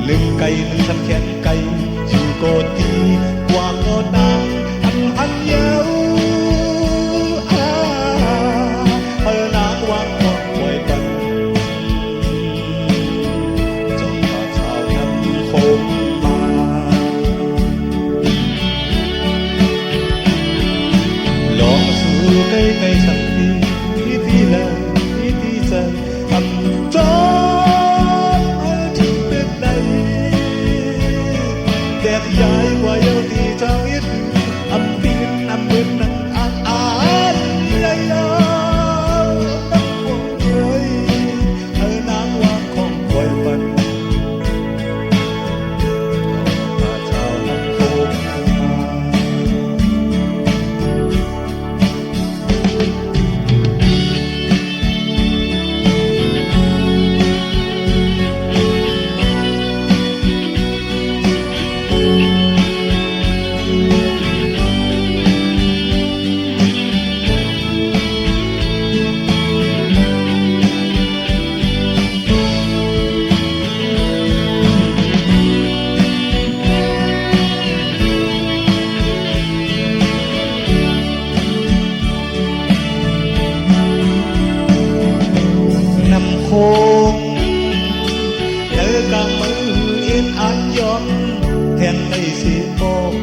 ลืมไก่ลืมทำแขนไก่อยู่โกตีกว่าโกนางอันเยาวนางวางของไว้ปันจงมาชาวน้ำคงมาลองสู่ใกล้ๆสักทีที่เลยที่ใจอันจอย้ายกว่าเยาที่เจ้าอิดอับปีนอับมือนังอ่านเลยนักวงเลยนางวางของคอยปันพาเจ้าน้ำโคงคงเธอกางมือเอ็นอันย้อนแทนในสีโบก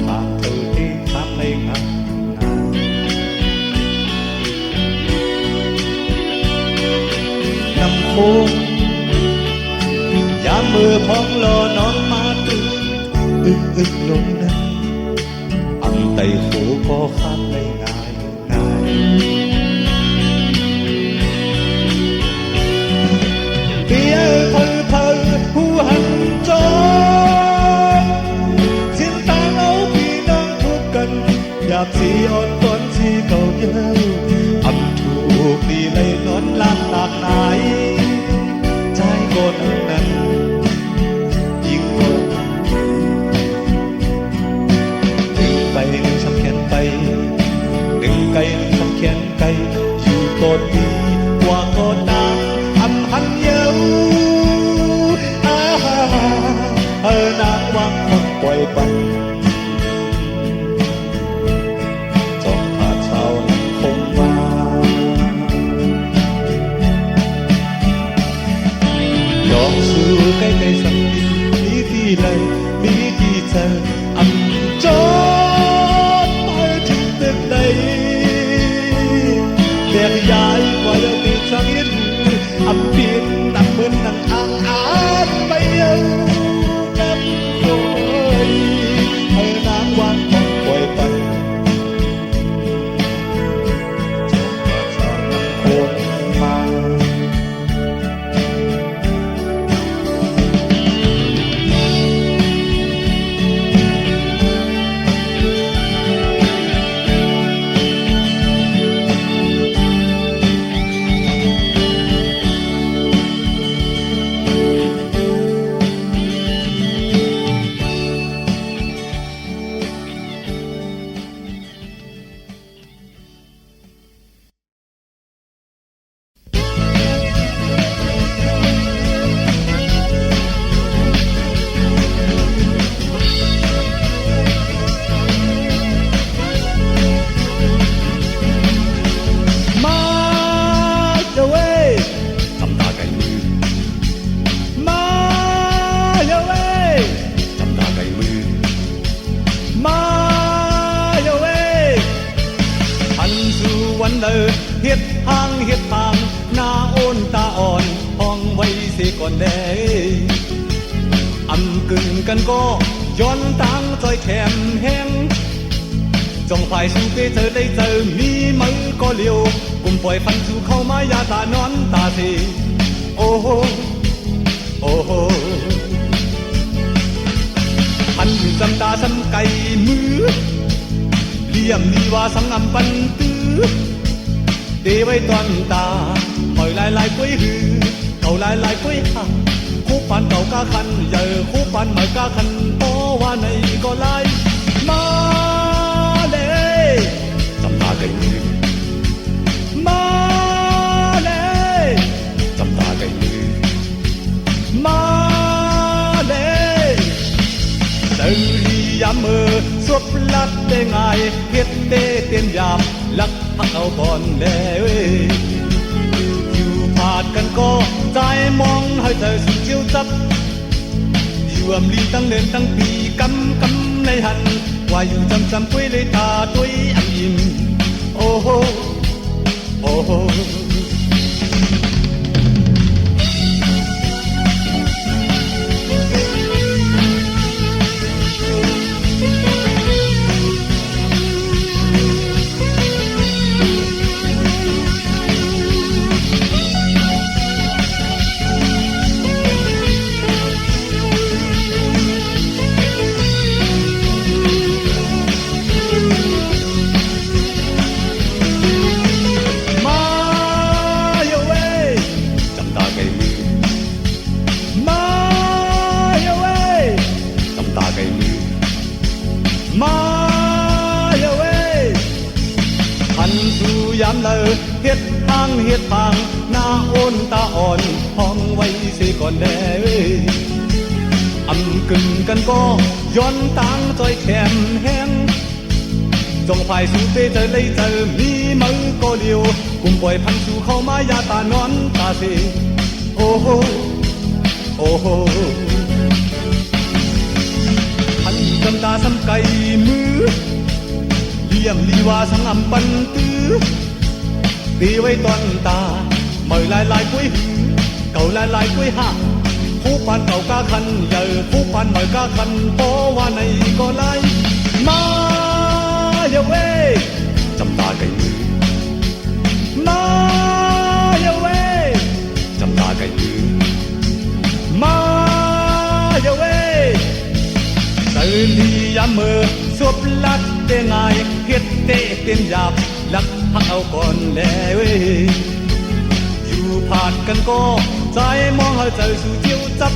ทางเธอที่ทำในงานน้ำโคงยามมือพองรอน้องมาตื่นอึกลงนั้นอันไตโขก็ข้ามในง่ายเพียงเพอผู้หันจองสิ้นตาเอาพี่น้องทุกกันอยากสีอ่อนตอนสีเก่าเยอะอันถูกดีเลยนอนลานหลากหลายใจก็นั้นยิ่งกว่าดึงไปดึงช้ำแขนไปดึงไกลดึงช้ำแขนไกลอยู่ก็ดีกว่าก็นางอันเยานางวางของปล่อยปันจงพาชาวน้ำคงมาลองสู่ใกล้ๆสักทีมีที่ไหนมีที่เจออันจอดไปถึงตึกใดแบกย้ายกว่าเดิมที่ช่างยินอับปีนนับเหมือนนังอ่านไปยังน้ำโขงให้นางวางของปล่อยปันจงมาชาวน้ำโขงมาเฮ็ดทางหน้าโอนตาอ่อนห้องไว้เสียก่อนได้อำกึ่งกันก็ย้อนตังจอยแขมแห้งจงฝ่ายสู้ไปเธอได้เจอมีมือก็เลี้ยวกุมปล่อยฟันสู่เข้ามายาตานอนตาเทโอ้โหโอ้โหพันจำตาซ้ำไก่มือเลี่ยมดีว่าสังอำปันตื้อตีไว้ตอนตาหอยลายกุ้ยหือเก่าลายกุ้ยหักคู่ปันเก่ากาคันเยอะคู่ปันหมายกาคันเพราะว่าในก็ลายมาเลยจำตาไก่มือมาเลยจำตาไก่มือ วบลัดได้ง่ายเฮ็ดเต้เต้นยามลักพักเอาก่อนแด้เว้ยอยู่ผาดกันก็ใจมองให้เธอสุดเจียวจับอยู่อำลีตั้งเดินตั้งปีกำในหันว่าอยู่จำปุ้ยเลยตาตุ้ยอันยิ้มโอ้โหโอ้โหยามเลอเฮ็ดทางเฮ็ดทางหน้าโอนตาอ่อนห้องไว้เสียก่อนแด้อำกึ่งกันก็ย้อนต่างจอยแขนแห้งจงฝ่ายสู่เตเจอเลยเจอมีมือก็เดียวกุมปล่อยพันสู่เข้ามายาตานอนตาเสโอ้โหโอ้โหพันกำตาซ้ำไก่มือเลี่ยมลีว่าสังอำปันตื้อตีไว้ตอนตาเมื่อลายกุ้ยเก่าลายกุ้ยห่างผู้พันเก่ากาคันใหญ่ผู้พันเมื่อกาคันเพราะว่าในก็ลายมาอย่าเว้จำตาไก่มือมาอย่าเว้จำตาไก่มือมาอย่าเว้เตือนที่ยามมือสวบลัดเต้ง่ายเฮ็ดเต้เต้นหยาบลักพักเอาก่อนแล้วอยู่ผาดกันก็ใจมองให้เจอสู่เจียวจับ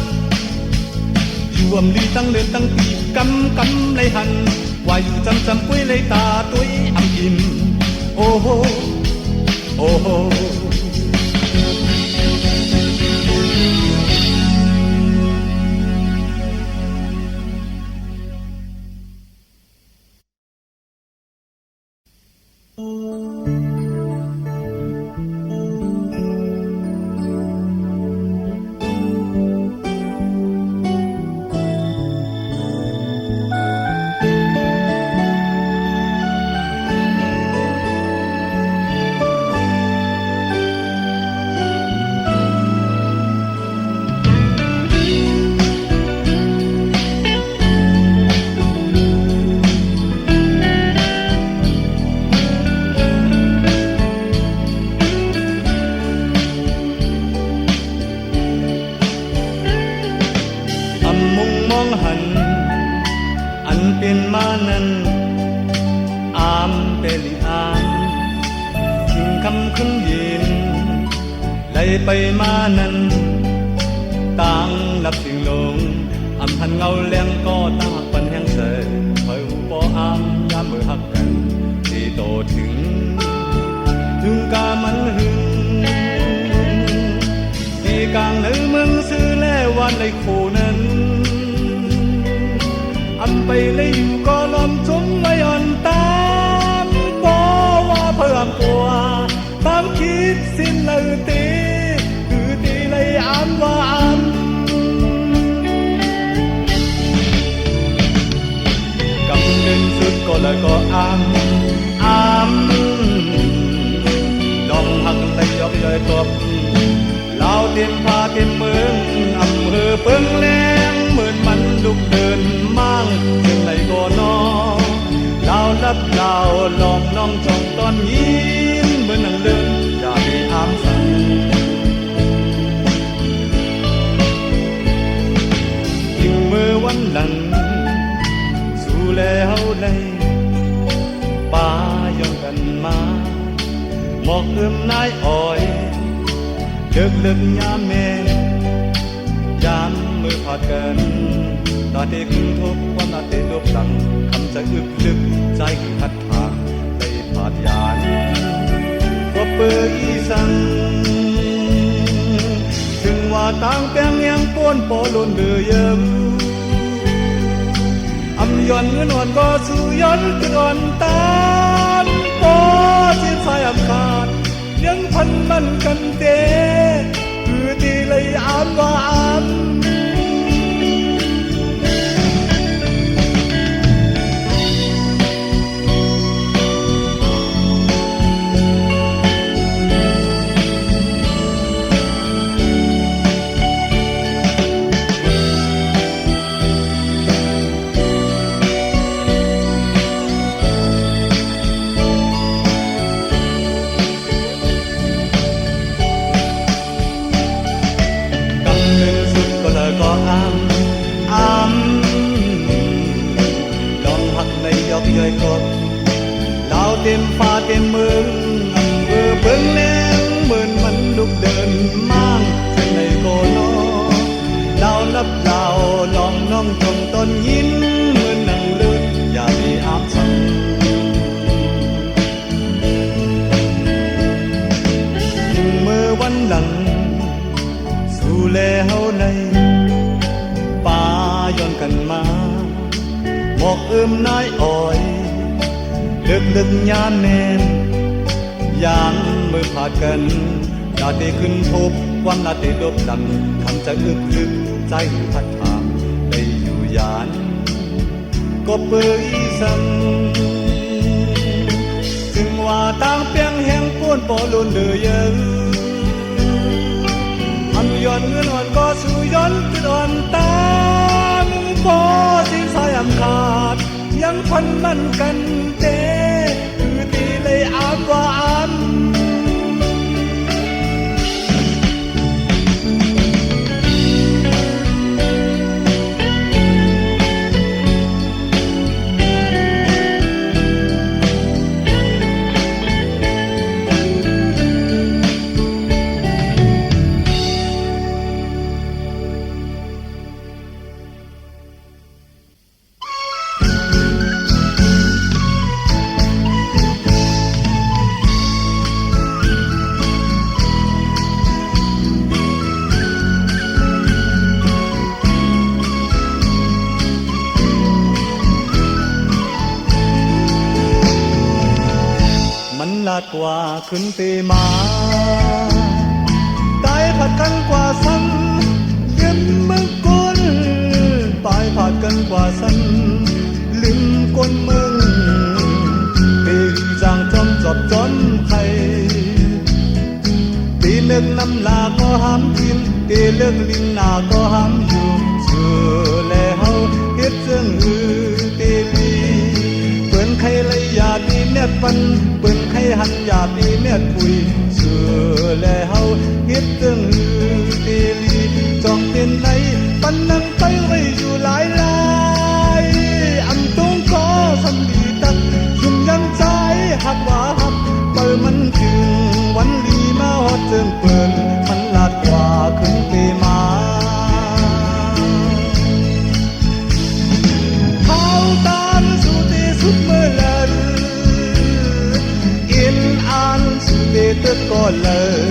อยู่อำลีตั้งเดินตั้งปีกำเลยหันว่าอยู่จำปุ้ยเลยตาตุ้ยอำยิ้มโอ้โหโอ้โหอันเป็นมานั้นอามเป็นอามทิ้งคำคุ้นยินไหลไปมานั้นต่างนับสิ่งลงอำพันเงาแรงก็ตั้งหักปันแห้งเสยคอยหูปออามยามมือหักกันที่โตถึงกามันหึงที่กลางในเมืองซื้อแล้ววันในโคนั้นอำไปเลยอยู่ก็ลอมจมไว้อ่อนตามบอกว่าเพิ่มกว่าตามคิดสิ้นเลยตีคือตีเลยอำว่าอำกำเดินสุดก็เลยก็อำดองหักเลยยกเลยตบลาวเต็มพาเต็มเมืองอำเภอเปิงแรงเหมือนมันลุกเดินมั่งเพียงไหนก็นอลาวลับลาวหลอมน้องจองตอนยิ้มเหมือนนั่งเดินอย่าได้อามสั่งยิ่งเมื่อวันหลังสู่แล้วเลยป่าย้อนกันมาหมอกเอื้อมนายอ้อยเลิกยามแม่ยามมือพาดกันตาเด็กทุกวันตาเด็กลบหลังคำใจอึกลึกใจขัดทางได้พาดยานก็เปิดอีสังถึงว่าต่างแปลงยังป้นปอลุนเดือเยิม อำย้อนเงินอ่อนก็สู่ย้อนขึ้นอ่อนตามพอสิ้นสายอำขาดยังพันมันกันเตคือที่เลยอามว่าอามย่อยกดดาวเต็มฟ้าเต็มเมืองเบิ่งแล้วเหมือนมันลุกเดินมั่งเส้นในโกนอดาวนับดาวลองน้องจงต้นยินเหมือนนังเลือดอย่าได้อาบสั่งเมื่อวันหลังสู่แลเฮาในป่าย้อนกันมาหมอกน้อยอ้อยลึกยามแน่นยามมือผาดกันลาเตขึ้นพบความลาเตลบดังคำจะลึกใจพัดถามได้อยู่ยานก็เปื่อยซ้ำจึงว่าต่างเปียงแห่งป้วนปอลุนเดือเยอะอำย้อนเงินอ่อนก็สู่ย้อนขึ้นอ่อนตามพอสิ้นสายอำขาดยังพันมันกันเตคือตีเลยอามว่าอามลาดกว่าขึ้นเตมาตายผัดกันกว่าสันเก็บมือกุลตายผัดกันกว่าสันลืมก้นมึงเตะจางจอมจอบจอนไข่ตีเลิกน้ำลาก็ห้ามกินตีเลิกลิ้นหนาก็ห้ามอยู่เชื่อแล้วเฮ็ดเรื่องเตลีเปิ้นใครเลยอย่าตีเน็ตปันเปิ้นใครหันอย่าตีเน็ตปุยเชื่อแล้วเฮ็ดเรื่องเตลีจองเป็นไหนปันนั่งไปไว้อยู่หลายลายอันตรงก็สำลีตักชุ่มยันใจหักว่าหักเปิดมันถึงวันลีมาฮอดเจิงเปิ้นมันลาดกว่าขึ้นเตมาเขาตามสุดที่สุดเมื่อไหร่อินอ่านสุดที่ตึกก็เลย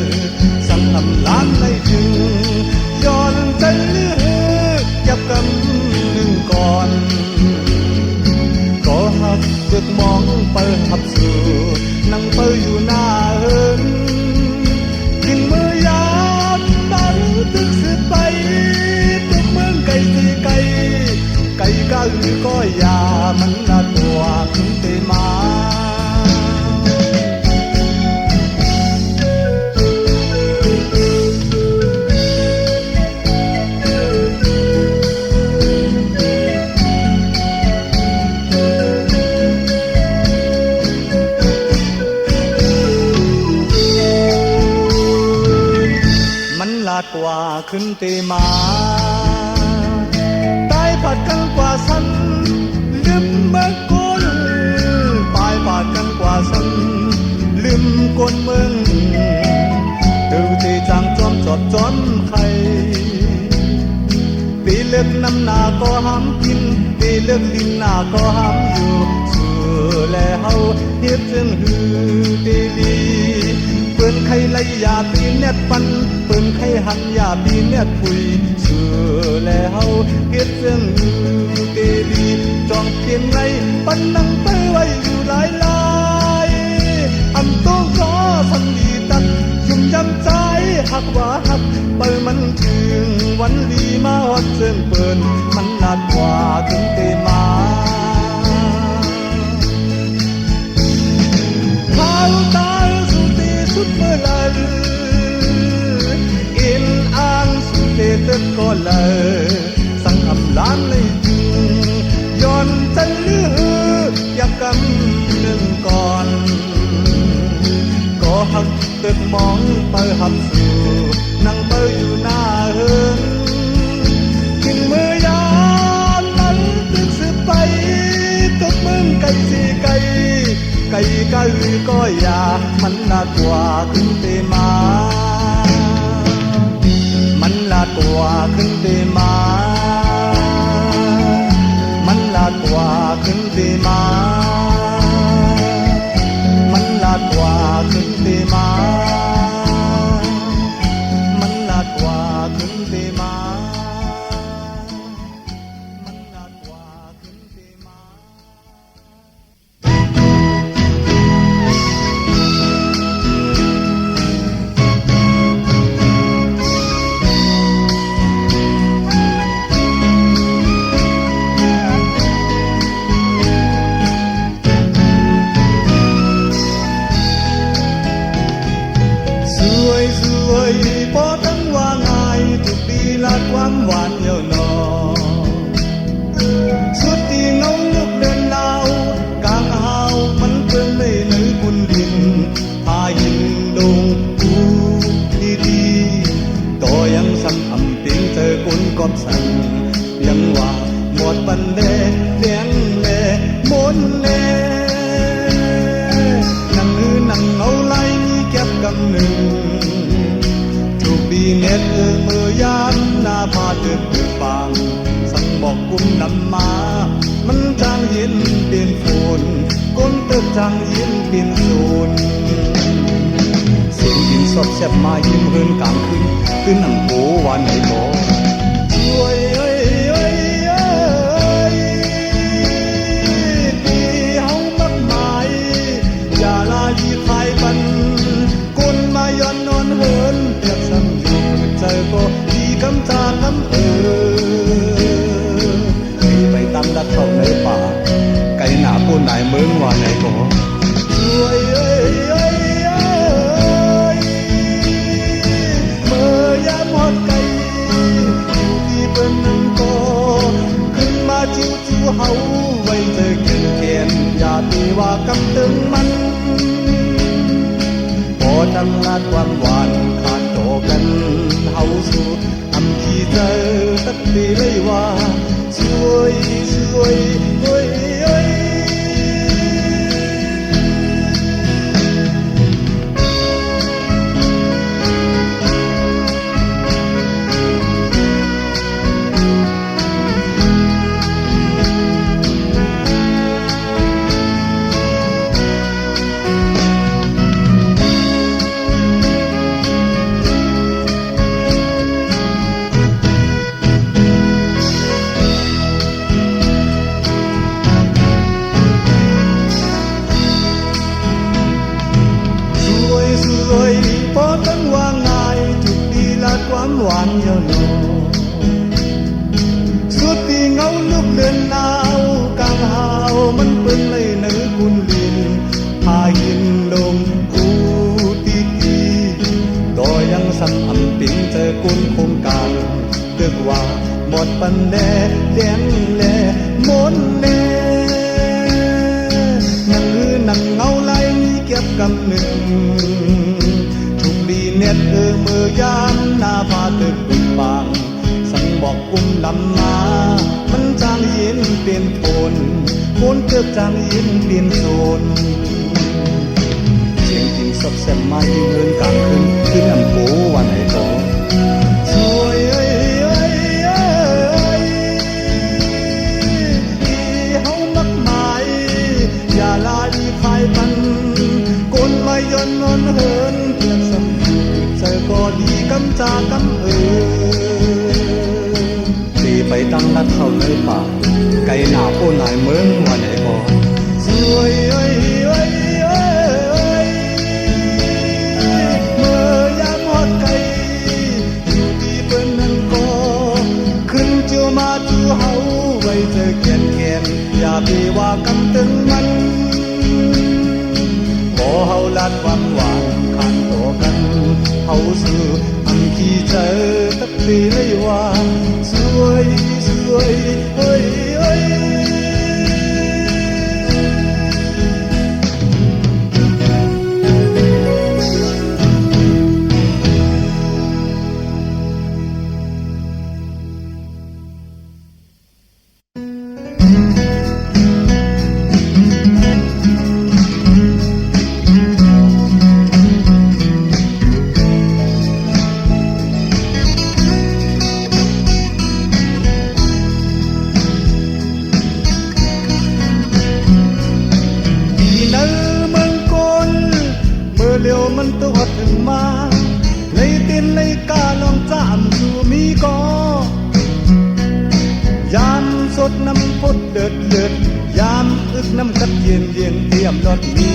สังลำล้านไม่ถึงย้อนใจลือจับกำหนึ่งก่อนก็หักตึกมองเปิดหับสู่นั่งเปิดอยู่หน้าเฮินกินมือยามบังตึกสืบไปตึกเมืองไก่สีไก่ไก่ก้าหรือก็ยามันละตัวขึ้นเตมาลาดกว่าขึ้นเตมาตายผัดกันกว่าสันลืมเมื่อก้นตายผัดกันกว่าสันลืมก้นเมืองดูที่จางจอมจอบจอมไข่ตีเลือกน้ำหนาก็ห้ามกินตีเลือกลิ้นหนาก็ห้ามอยู่เชื่อแล้วเฮ็ดจึงหือตีลีเปิ้นใครเลยอย่าตีเน็ตปันเปิ้นใครหันอย่าตีเน็ตปุยเชื่อแล้วเฮ็ดเรื่องเตลีจ จองเพียงไรปันนังไปไว้อยู่หลายอำต้องขอสังดีตักชุ่มจำใจหักว่าหักเปิมันถึงวันลีมาฮอดเส้นเปินมันลาดกว่าถึงเตมาพาวตาสุตีสุดเมื่อไรอินอ่างสุเตเติดก็เลยสังอำลานเลยจึงย้อนจันลืออยากกำหนึ่งก่อนก็หักตึกมองเปิหับสู่นั่งเปิอยู่หน้าเฮินถึงมือยานมันตึกสืบไปตกมึงไก่สีไก่ไก่ก็อย่ามันลาดกว่าขึ้นเตมามันลาดกว่าขึ้นเตมามันลาดกว่าขึ้นเตมามันลาดกว่าขึ้นเตมามันลาดกว่าขึ้นเตมามันลาดกว่าขึ้นเตมาพอตั้งว่าง่ายทุกปีละความหวานเยาวนอสุดที่เงาลึกเดินดาวกลางหาวมันเพิ่งไม่เหนือกุนดินพาหินดงกูดีต่อยังสั่งอำปิงเจอกุนกอบสั่งยังว่าหมดปันเดเลี้ยงเล่มนเล่นั่งนือนั่งเอาไหลมีเก็บกำหนึ่งปีเน็ตมือยามหน้าพาตึกตึกบางสั่งบอกกุมนำมามันจางเย็นเปลี่ยนฝนก้นตึกจางเย็นเปลี่ยนศูนย์เสียงดินสดแซ่บมายิ้มเฮินกลางคืนขึ้นน้ำโขวันไหนบ่ช่วยที่เฮามักหมายอย่าลาลีพายปันก้นมาย้อนนอนเฮินเปียกซ้ำเจอก็ดีกำจาคำไปตามดักเข้าในป่าไก่หนาผู้นายเมืองว่าไหนก็ช่วยเมื่อยามหอดไก่อยู่ที่เปิ้นนึงก็ขึ้นมาจิ้วเฮาไว้เจอเก่นอย่าตีว่ากำตึงมันพอตั้งลาดความหวานขาดโตกันเฮาสู่อำที่เจอตักดีเลยว่าช่วยพอตั้งว่าง่ายทุกดีละความหวานเยาวนอสุดที่เงาลุกเดือนหนาวกลางหาวมันเปิ้นเลยเนื้อกุนลินพาหินลงกูตีต่อยังสั่งอำปิงเจอกุนคงการเลือกว่าหมดปันแน่เลี้ยงแลมนแน่นั่งนั่งเงาไหลมีเก็บกำหนึ่งเน็ตมือยามหน้าพาตึกปิดบางสั่งบอกกุมลำมามันจางยินเปลี่ยนโทนโคนเกือบจางยินเปลี่ยนโซนเสียงจริงสดแซ่บมายิ่งเงินกลางคืนขึ้นน้ำโขวันไหนก็ช่วยที่เฮามักหมายอย่าลาลีพายปันก้นมาย้อนนอนเฮินเพียงสำเจอก็ดีกำจากำตี ไปตั้งรักเข้าในป่าไก่หน้าโป้นายเมืองว่าไหนบ่สวยเอ้ยเอ้ยเอ้ยเมื่อยามฮอดไก่อยู่ที่เปิ้นนั้นก็ขึ้นเจียวมาจูเฮาไว้เจอแก่นแก่นอย่าไปว่ากันตึงมันขอเฮาลาดความหวานขันต่อกันเฮาซื้ออันที่เจอตักตีเลยว่าสวยสวยเอ้ยเอ้ยมันตัวถึงมาในตินในกาลองจามสู่มีก็ยามสดน้ำพดเดือดเดือดยามอึกน้ำกัดเย็นเย็นเตรียมรถมี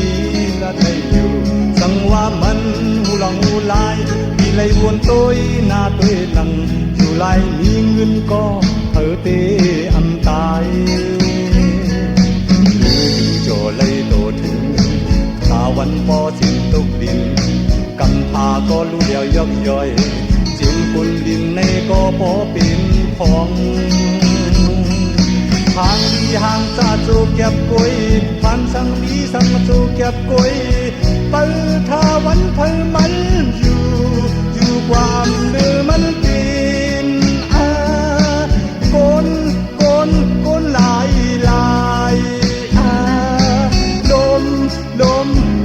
ละได้อยู่สังว่ามันหูหลังหูลายมีไหลวนตัวหน้าตัวหลังอยู่ลายมีเงินก็เธอเตอำตายโจเลยโตถึงตาวันปอสิ้นตกดินกำพาก็รู้เดียวยกย่อยจิ้มปุ่นดินในก็พอเป็นพองทางดีห่างซาจูเก็บกุยพันสังดีสังจูเก็บกุยเปิดทาวันเพิ่มันอยู่ความเดือมันกินโกนลาย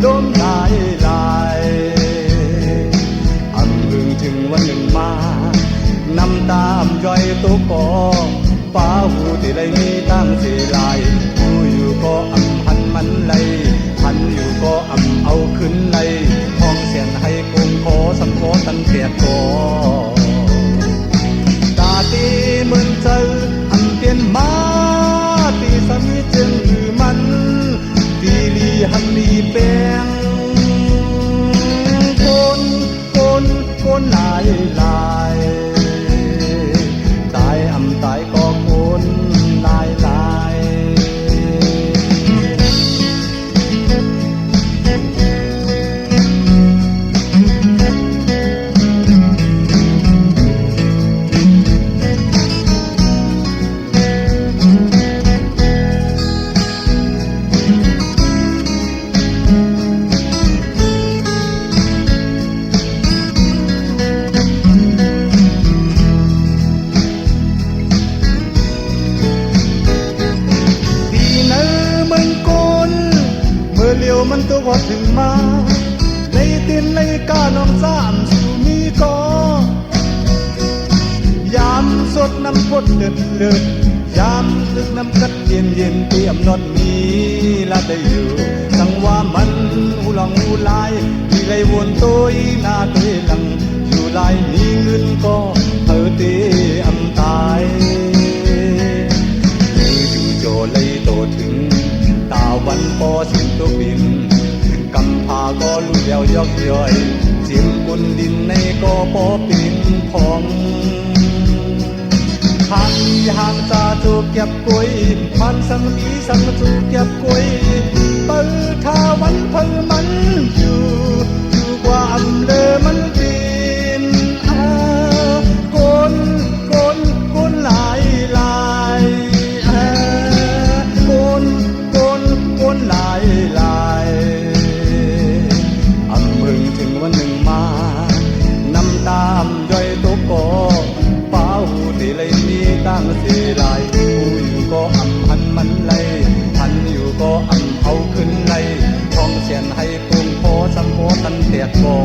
ดมลายอำลึงถึงวันหนึ่งมานำตามย่อยตุกกอฟ้าหูที่ไรมีตั้งสีลายผู้อยู่ก็อำหันมันไหลหันอยู่ก็อำเอาขึ้นไหลห้องเสียงให้กงขอสังขอตันเปียกก่อตาตีเหมือนเจออำเปลี่ยนมาตีสามีจึงหรือมันตีลีหันลีแปงโกนลายตายอำตายก็โกนลายมันตัวพอถึงมาในตินในกาน้องสามสู่มีก็ยามสดน้ำพดเดือดเดือดยามลึกน้ำกัดเย็นเย็นเตรียมนอดมีละได้อยู่สังว่ามันหูหลังหูลายมีไหลวนตัวหน้าตัวหลังอยู่ลายมีเงินก็เธอเตอำตายอยู่โจเลยโตถึงตาวันปอสิ้นตกดินกำพาก็รู้แล้วยกย่อยจิ้มกุนดินในก็พอปินพองทางห่างจาจูเก็บกุยมันสังดีสังจูเก็บกุยเปิดทาวันเพิ่มันอยู่กว่าอำเลอมันดินโกนลายโกนลายอำพึงถึงวันหนึ่งมานำตามย่อยตุกกอฟ้าหูที่ไหลมีตั้งสีลายผู้อยู่ก็อำหันมันไหลหันอยู่ก็อำเอาขึ้นไหลท้องเสียนให้ปุงพอสังโฆตันเตียกกอ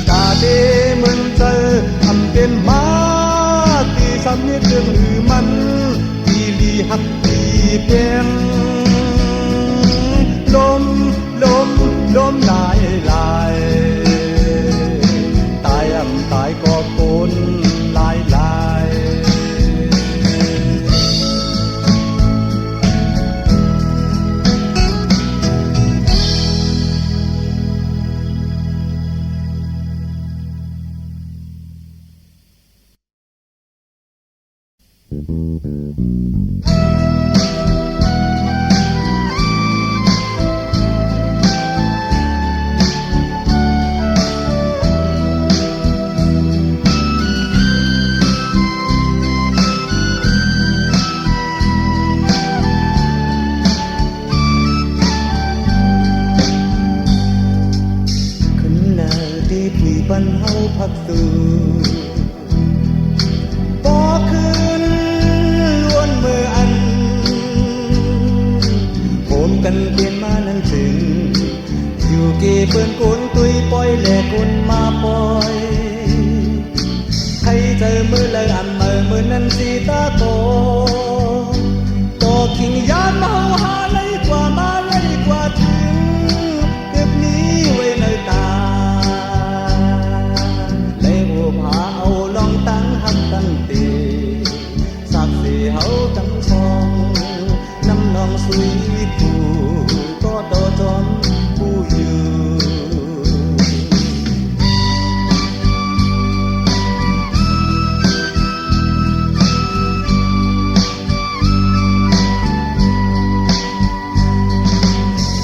ตาเดมึงเจออำเป็นมาตีสำนิดเรื่องหรือมันตีลีหักตีเปียงลมลายตายอำตายก็โกนลาย ปันเฮาพักสู่บ่คืนล้วนเมื่ออันโหมกันเปลี่ยนมานั้นถึงอยู่เกี่เปิ้นโกนตุยปล่อยแหลกคนมาปล่อยใครเจอมือเลยอันเมื่อนั้นสีตาโตโตกิ่งยานมาหาเลยกว่ามาเลยกว่าถึงเก็บนี้ไว้ในตาพาเอาลองตั้งหักตั้งตีสักสีเฮาตั้งทองน้ำนองสุยผู้ก็ต่อจอมผู้อยู่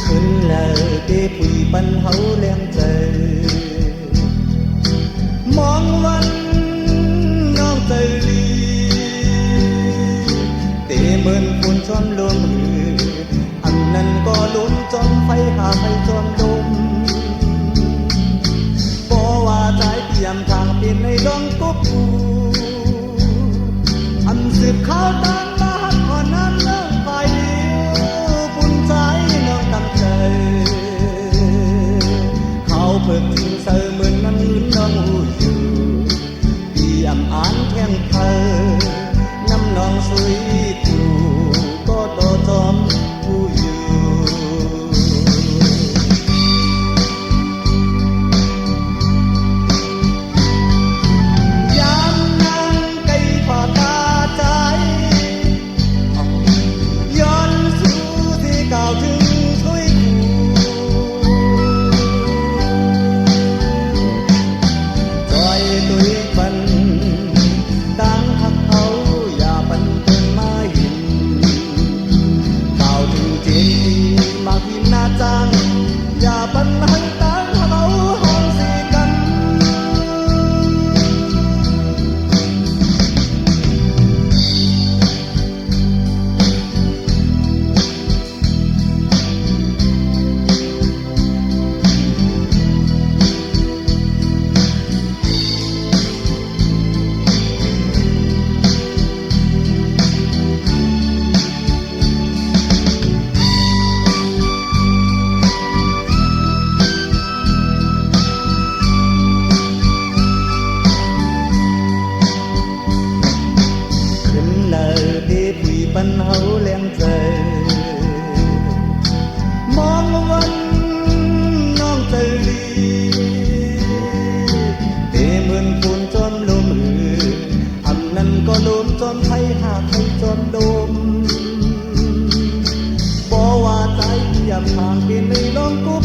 ขึ้นแล้วเด้ผู้ปันเฮาแรงใจมองวันน้องใจลีเตะเหมือนฝนจอมลมอันนั้นก็ล้มจอมไฟหาไฟจอมลมบ่ว่าใจเปี่ยมทางเป็นในดงกบกูอันสืบข่าวต่างมาหักก่อนนั้นเลิกไปปุ่นใจน้องตั้งใจเขาเพิกทิ้งเสือเหมือนน้ำเงินน้องหูอยู่อำอ่านแข่งเพอน้ำนองสุยกูก็โตจอมผู้อยู่ยามนั่งไก่ผ่าตาใจย้อนสู่ที่เก่าถึงสุยกูจอยตุยปันตั้งหักเขาอย่าปันเป็นมาหินเก่าถึงเจดีมาหินหน้าจังอย่าปันให้ตั้งเขาห้องสีกันปันเฮาแรงใจมองวันน้องใจลีเตะเหมือนฝนจอมลมอันนั้นก็ลมจอมไทยหากให้จอมดมบ่ว่าใจยามทางเป็นในลองกุบ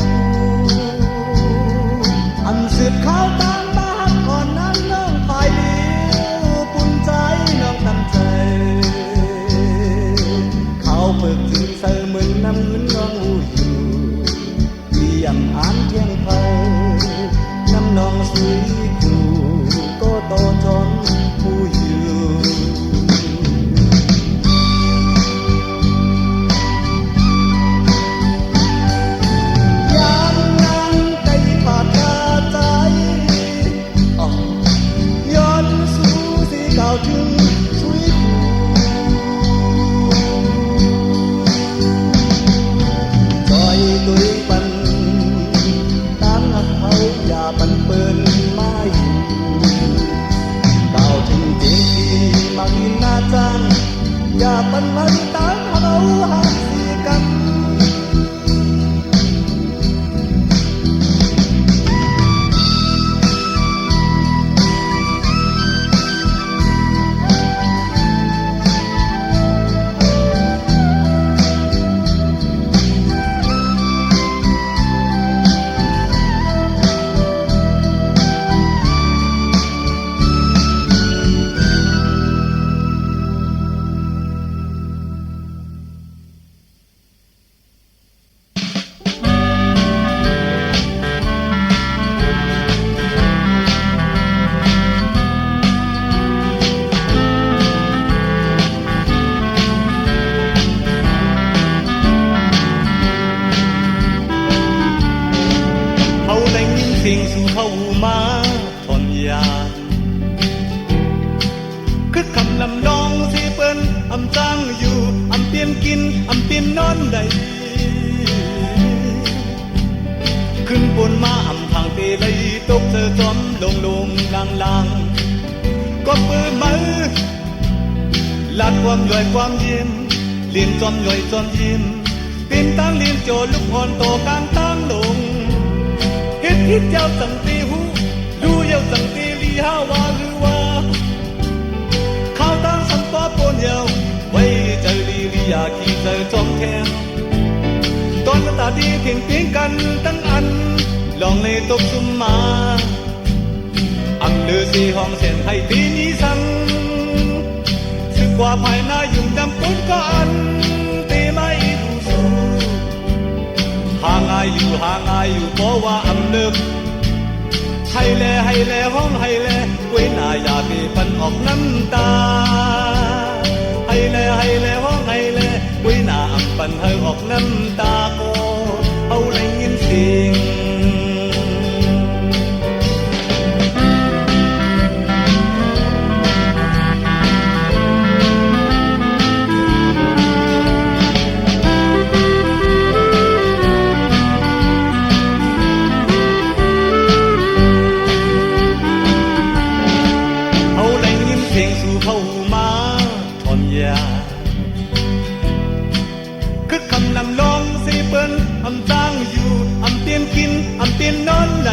อันสืบข่าวตามบ้านก่อนนั้นน้องฝ่ายเดียวปุ่นใจน้องตั้งใจเพิกถึงเสือเหมือนน้ำเงินน้องหูอยู่เยี่ยมอ่านเที่ยงเพอน้ำนองสุยกูก็โตจอมผู้อยู่ยามนั่งไก่ผ่าตาใจย้อนสู่ที่เก่าถึงสุยกูตุยปันตั้งหักเขาอย่าปันเปิ้นมาอยู่เก่าถึงเจดีมาหินหน้าจังอย่าปันมาตั้งเขาหักสีกัน านคือคำลำนองสิเปิ้นอำจ้างอยู่อำเปลี่ยนกินอำเปลี่ยนนอนใดขึ้นบนมาอำทางเตเลยตกเธอจอมลงลางก็ปื้อมือลาดความย่อยความยิ้มเลียนจอมย่อยจอมยิ้มเป็นตั้งเลียนโจลูกอ่อนโตการตั้งลงเฮ็ดฮิตเจ้าจังตีหูรู้เย้าจังตีลีฮาวาหรือว่าข้าวตั้งสันปอปนเย้าไว้เจอลีลีอยากขี่เจอจอมแทงตอนตาดีเพียงเพียงกันตั้งอันลองเลยตกซุ่มมาอันเลือสีห้องเส้นให้ตีนี้สั่งสึกว่าภายหน้ายุ่งจำปนก็อันตีไม่ดูสูห่างอายอยู่เพราะว่าอำเลิกให้แลห้องให้แลไว้หน้าอย่าตีปันออกน้ำตาให้แลห้องให้แลไว้หน้าอำปันให้ออกน้ำตาก็เอาเลยยินเสียงนอนไหล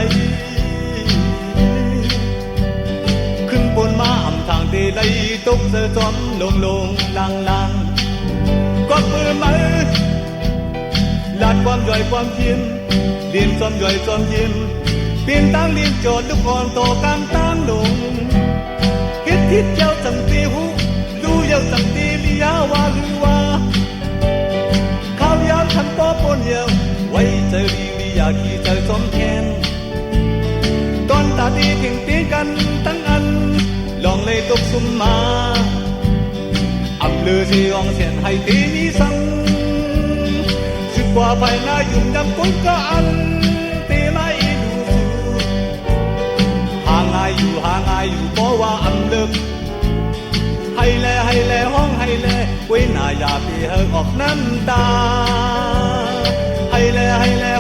ขึ้นบนมาอำทางเตไลตกเสือจอมลงลางก็มือมือลาดความย่อยความยิ้มเลียนจอมย่อยจอมยิ้มเปลี่ยนตั้งเลียนโจทย์ลูกอ่อนโตการตั้งลงเฮ็ดทิศเจ้าจังตีหูดูเย้าจังตีลียาวาหรือว่าข้าวยามขันปอปนเย้าไว้เจอลีอยากขี่เจอจอมแขนตอนตาดีเพียงตีกันตั้งอันลองเลยตกซุ่มมาอำเลือสีอ่องเสียนให้ตีนี้สั่งสึกว่าภายหน้ายุ่งจำปนก็อันตีไม่ดูสูห่างอายอยู่เพราะว่าอำเลิกให้แลห้องให้แลไว้หน้าอย่าตีเฮออกน้ำตาให้แล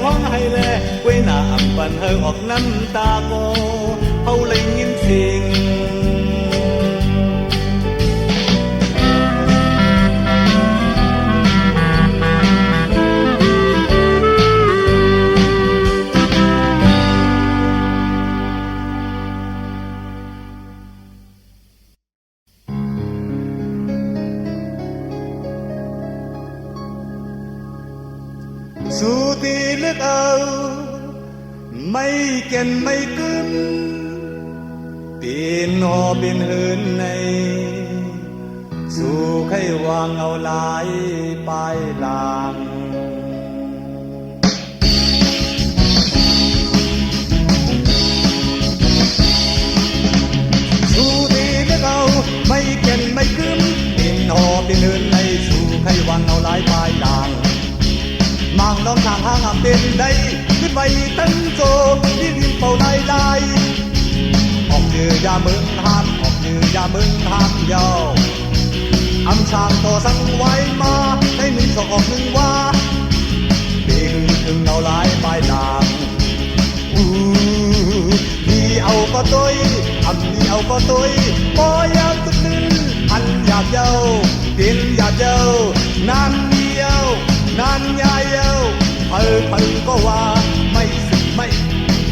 ห้องให้แลไว้หน้าอำปันเฮอออกน้ำตาก็เขาเลยยินเสียงสู่ที่ลึกเอาไม่เก่นไม่กึมปีนหอเป็นเหินในสู่ไขวางเอาหลายปลายลางสู่ที่ลึกเอาไม่เก่นไม่กึมปีนหอเป็นเหินในสู่ไขวางเอาหลายปลายลางมังน้องทางห้างเป็นได้ขึ้นไปตั้งโจที่ริมเป่าได้ได้ออกเดือยามึงห้ามออกเดือยามึงห้ามยาวอำช่างต่อสั่งไว้มาในหนึ่งสองหนึ่งว่าปีถึงเอาหลายปลายหลังนี่เอาก็ตุยนี่เอาก็ตุยปอยามตุลึงอันอยากเย้ากินอยากเย้านานเดียวนานยายเย้าเพิ่งก็ว่าไม่สึกไม่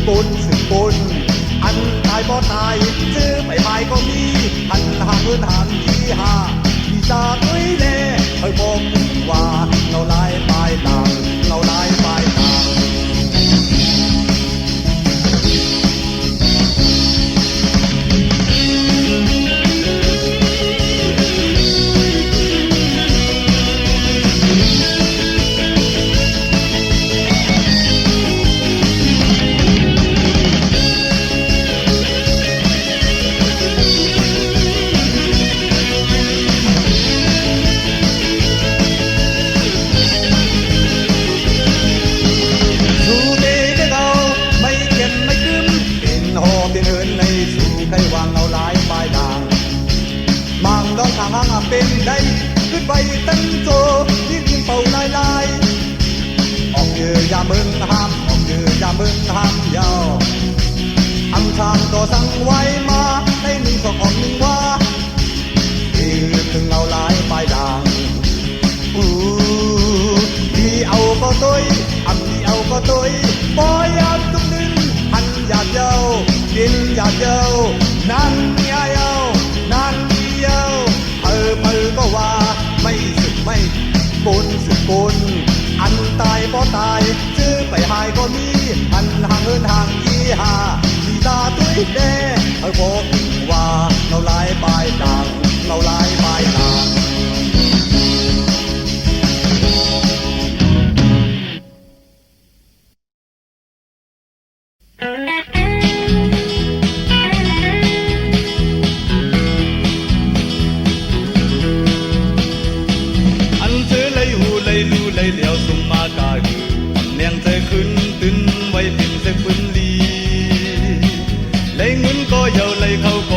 ปนสึกปนอันตายบ่ตายซื้อไม่ก็มีอันหางเงินหันที่หาที่จะด้วยแน่เพิ่งบอกว่าเราลายปลายต่างเราลายปลายต่าง ใดขึ้นไปตั้งโจยิ่งยิงเป่าลายลายออกเยือยามึงห้ามออกเยือยามึงห้ามยาวอังทางก็สั่งไว้มาให้หนึ่งสองออกหนึ่งว่าที่ถึงเอาลายปลายด่างดีเอาก็ตัวอันดีเอาก็ตัวปอยอยากตุ้มดึงหันอยากเย้ากินอยากเย้านั่นยาเย้านั่นเย้าเพอก็ว่าไม่สึกไม่ปนสึกปนอันตายบ่ตายชื่อไปหายก็มีอันห่างเหินห่างยี่หาลีลาตุ้ยแด่บอกว่าเราลายปลายด่างเราลายปลายด่าง อันเธอเลยหูเลยรู้เลยเหลียวส่งมากาหือเนียงใจขึ้นตึนไว้เป็นเสกปืนลีเลยเงินก็เยาเลยเขาก็